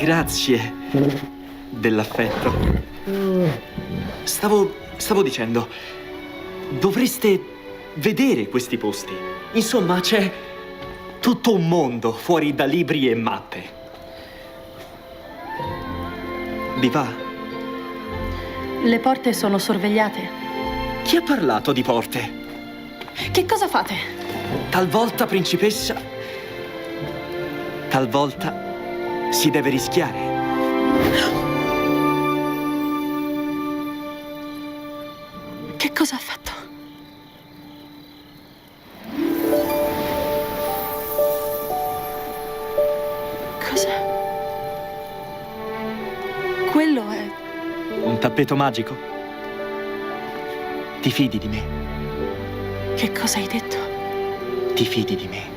Grazie dell'affetto. Stavo dicendo, dovreste vedere questi posti. Insomma, c'è tutto un mondo fuori da libri e mappe. Vi va? Le porte sono sorvegliate. Chi ha parlato di porte? Che cosa fate? Talvolta, principessa, talvolta si deve rischiare. Che cosa ha fatto? Cos'è? Quello è... Un tappeto magico? Ti fidi di me? Che cosa hai detto? Ti fidi di me?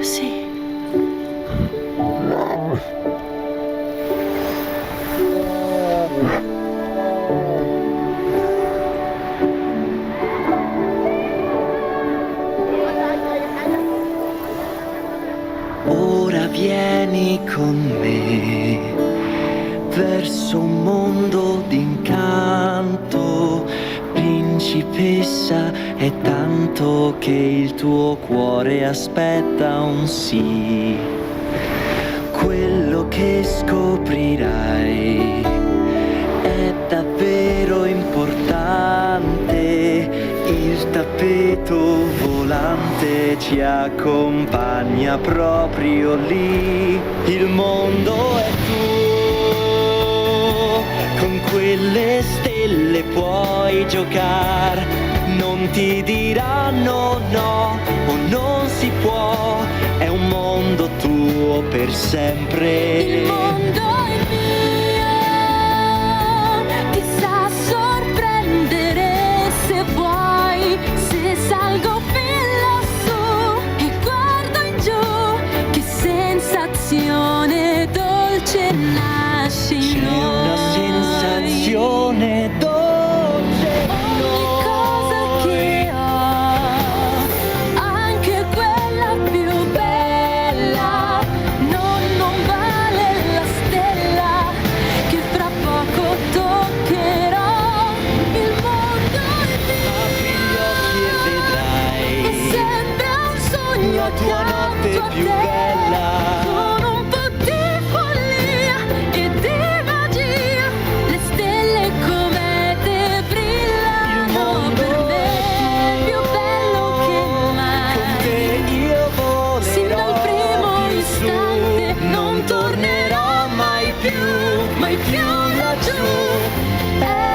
Sì. Ora vieni con me verso un mondo d'incanto, principessa, è tanto che il tuo cuore aspetta un sì. Quello che scoprirai è davvero importante. Il tappeto volante ci accompagna proprio lì. Il mondo è tuo, con quelle stelle puoi giocare. Non ti diranno no o non si può, è un mondo tuo per sempre. Il mondo è mio, ti sa sorprendere se vuoi, se salgo fin lassù e guardo in giù, che sensazione dolce nasce in C'è noi. una sensazione dolce. Ogni cosa che ho, anche quella più bella, non vale la stella che fra poco toccherò. Il mondo è Apri gli occhi e vedrai mio, e sembra un sogno la tua notte accanto a più te, bella. con un po' di follia e di magia, le stelle comete brillano per me, più bello che mai. Con te io Sin dal volerò primo più istante su, non tornerò mai più laggiù. laggiù. È